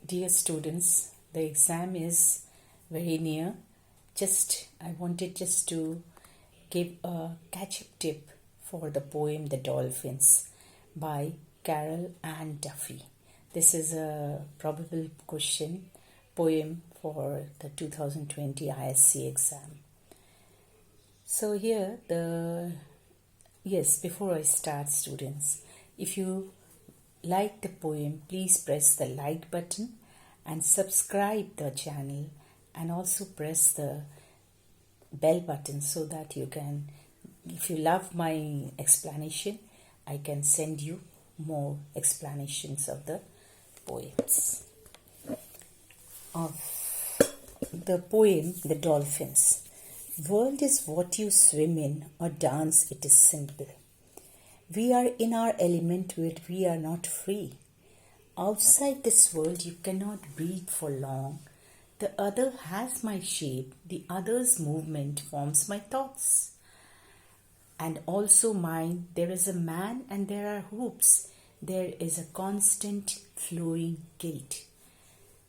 Dear students, the exam is very near. I wanted to give a catch-up tip for the poem The Dolphins by Carol Ann Duffy. This is a probable question poem for the 2020 ISC exam. So here before I start, students, if you like the poem, please press the like button and subscribe the channel, and also press the bell button so that you can, if you love my explanation, I can send you more explanations of the poems. Of the poem The Dolphins. World is what you swim in or dance, it is simple. We are in our element where we are not free. Outside this world you cannot breathe for long. The other has my shape, the other's movement forms my thoughts. And also mine, there is a man and there are hoops. There is a constant flowing guilt.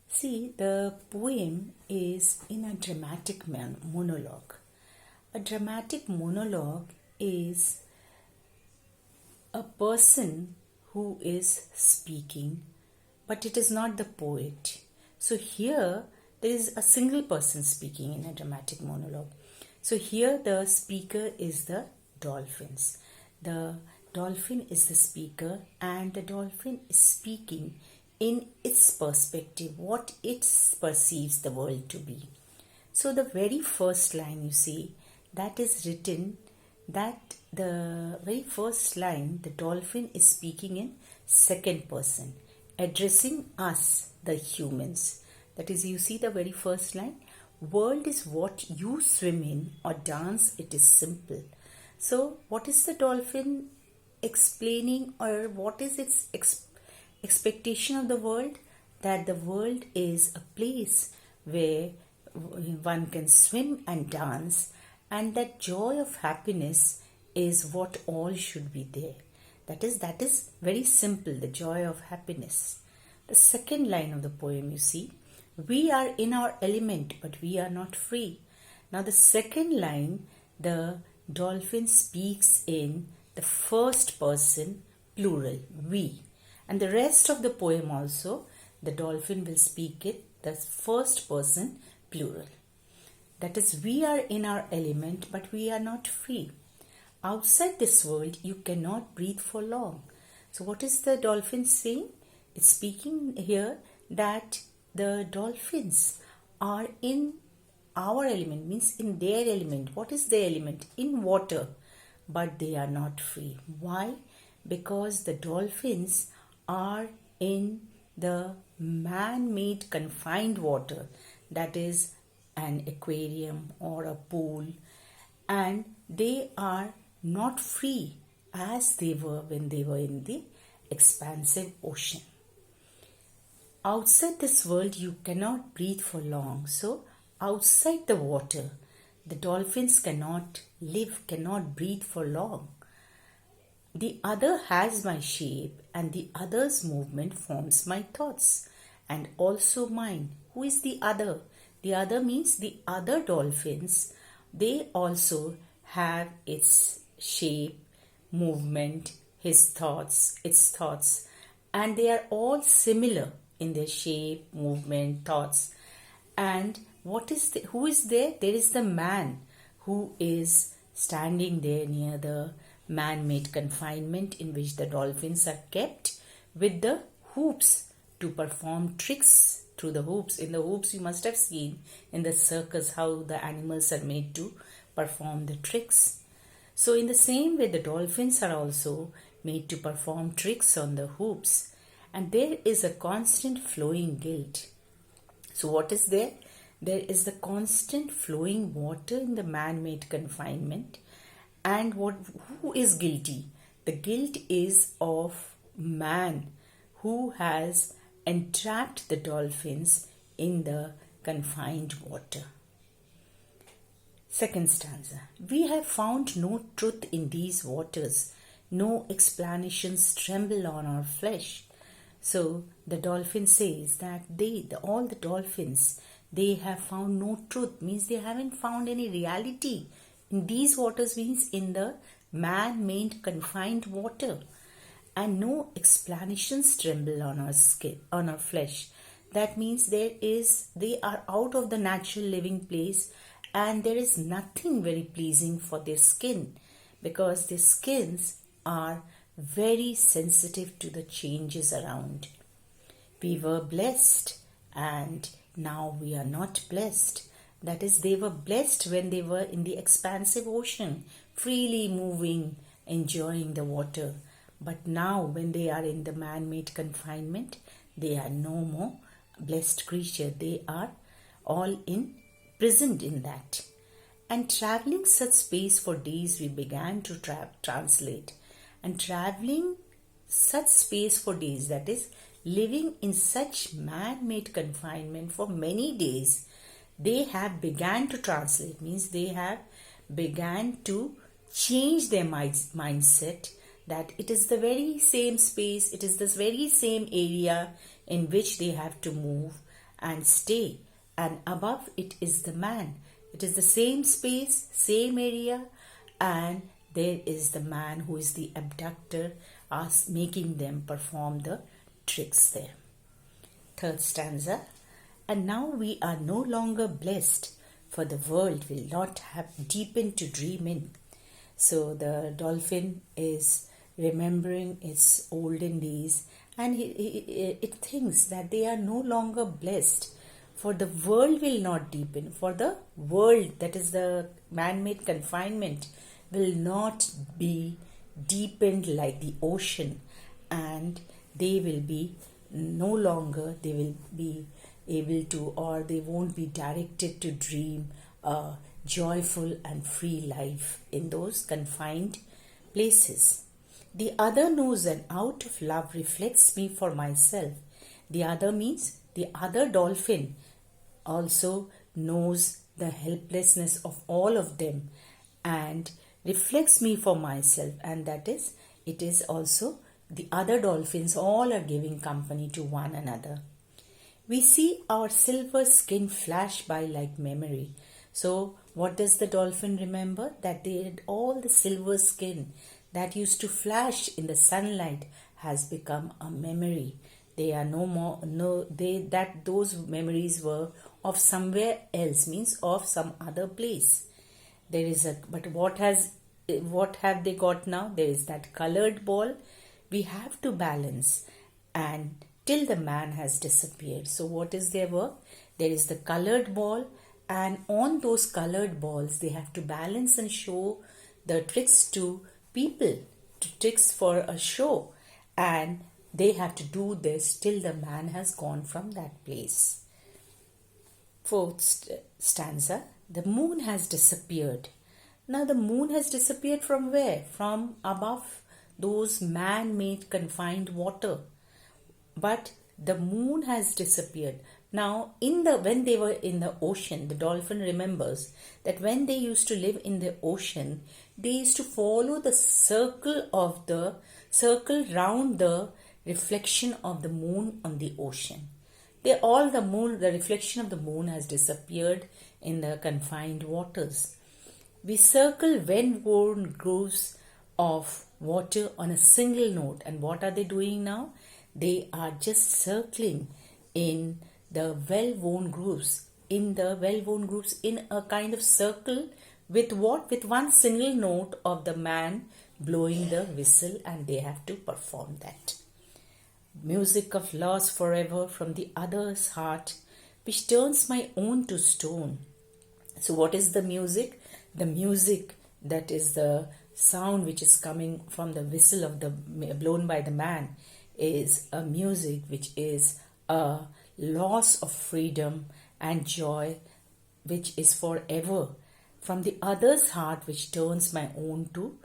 See, the poem is in a dramatic monologue. A dramatic monologue is a person who is speaking, but it is not the poet. So here there is a single person speaking in a dramatic monologue. So here the speaker is the dolphins. The dolphin is the speaker, and the dolphin is speaking in its perspective, what it perceives the world to be. So the very first line you see, that is written, that the very first line, the dolphin is speaking in second person, addressing us, the humans. That is, you see the very first line, world is what you swim in or dance, it is simple. So what is the dolphin explaining, or what is its expectation of the world? That the world is a place where one can swim and dance, and that joy of happiness is what all should be there. That is very simple, the joy of happiness. The second line of the poem, you see, we are in our element but we are not free. Now the second line, the dolphin speaks in the first person plural, we. And the rest of the poem also, the dolphin will speak it the first person plural. That is, we are in our element but we are not free. Outside this world you cannot breathe for long. So what is the dolphin saying? It's speaking here that the dolphins are in our element, means in their element. What is their element? In water, but they are not free. Why? Because the dolphins are in the man-made confined water, that is an aquarium or a pool, and they are not free as they were when they were in the expansive ocean. Outside this world you cannot breathe for long. So outside the water the dolphins cannot live, cannot breathe for long. The other has my shape, and the other's movement forms my thoughts, and also mine. Who is the other? The other means the other dolphins. They also have its shape, movement, its thoughts, and they are all similar in their shape, movement, thoughts. And who is there? There is the man who is standing there near the man-made confinement in which the dolphins are kept, with the hoops to perform tricks through the hoops. In the hoops, you must have seen in the circus how the animals are made to perform the tricks. So in the same way, the dolphins are also made to perform tricks on the hoops. And there is a constant flowing guilt. So what is there? There is the constant flowing water in the man-made confinement. And who is guilty? The guilt is of man, who has entrapped the dolphins in the confined water. Second stanza. We have found no truth in these waters. No explanations tremble on our flesh. So the dolphin says that all the dolphins, they have found no truth, means they haven't found any reality in these waters, means in the man-made confined water, and no explanations tremble on our skin, on our flesh. That means they are out of the natural living place, and there is nothing very pleasing for their skin, because their skins are very sensitive to the changes around. We were blessed, and now we are not blessed. That is, they were blessed when they were in the expansive ocean, freely moving, enjoying the water. But now, when they are in the man-made confinement, they are no more blessed creature. They are all imprisoned in that. And traveling such space for days, we began to translate. And traveling such space for days, that is, living in such man-made confinement for many days, they have began to translate, means they have began to change their mindset, that it is the very same space, it is this very same area in which they have to move and stay, and above it is the man. It is the same space, same area, and there is the man who is the abductor, making them perform the tricks there. Third stanza. And now we are no longer blessed, for the world will not have deepened to dream in. So the dolphin is remembering its olden days, and it thinks that they are no longer blessed, for the world will not deepen, for the world, that is the man-made confinement, will not be deepened like the ocean, and they will be no longer, they will be able to, or they won't be directed to dream a joyful and free life in those confined places. The other knows, and out of love reflects me for myself. The other means the other dolphin also knows the helplessness of all of them and reflects me for myself, and that is, it is also the other dolphins all are giving company to one another. We see our silver skin flash by like memory. So what does the dolphin remember? That they had all the silver skin that used to flash in the sunlight has become a memory. They are no more, those memories were of somewhere else, means of some other place. But what have they got now? There is that colored ball. We have to balance, and till the man has disappeared. So what is their work? There is the colored ball, and on those colored balls they have to balance and show the tricks to people, tricks for a show, and they have to do this till the man has gone from that place. Fourth stanza. The moon has disappeared. Now the moon has disappeared from where? From above those man-made confined water. But the moon has disappeared. Now, when they were in the ocean, the dolphin remembers that when they used to live in the ocean, they used to follow the circle round the reflection of the moon on the ocean. The reflection of the moon has disappeared in the confined waters. We circle well-worn grooves of water on a single note. And what are they doing now? They are just circling in the well-worn grooves. In a kind of circle with what? With one single note of the man blowing the whistle, and they have to perform that. Music of loss forever from the other's heart, which turns my own to stone. So what is the music? The music, that is the sound which is coming from the whistle of the blown by the man, is a music which is a loss of freedom and joy, which is forever, from the other's heart, which turns my own to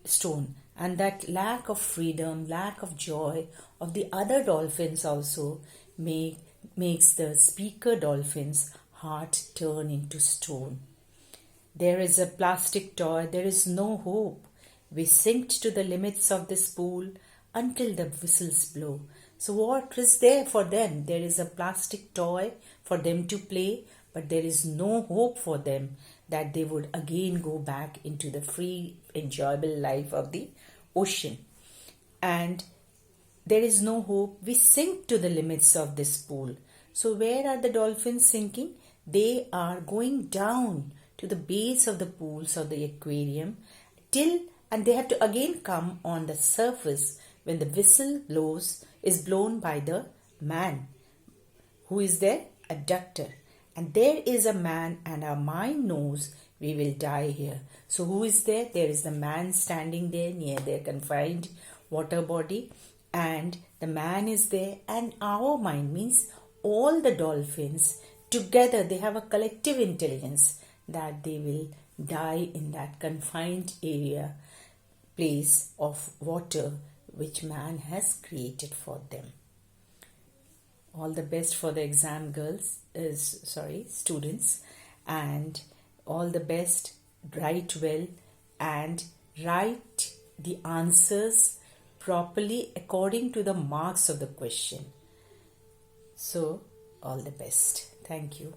stone. And that lack of freedom, lack of joy of the other dolphins also makes the speaker dolphin's heart turn into stone. There is a plastic toy, there is no hope. We sink to the limits of this pool until the whistles blow. So what is there for them? There is a plastic toy for them to play, but there is no hope for them that they would again go back into the free, enjoyable life of the ocean. And there is no hope. We sink to the limits of this pool. So where are the dolphins sinking? They are going down to the base of the pools or the aquarium and they have to again come on the surface when the whistle is blown by the man. Who is there? A doctor. And there is a man, and our mind knows we will die here. So who is there? There is the man standing there near their confined water body, and the man is there, and our mind means all the dolphins together, they have a collective intelligence that they will die in that confined place of water which man has created for them. All the best for the exam, students, and all the best. Write well and write the answers properly according to the marks of the question. So, all the best. Thank you.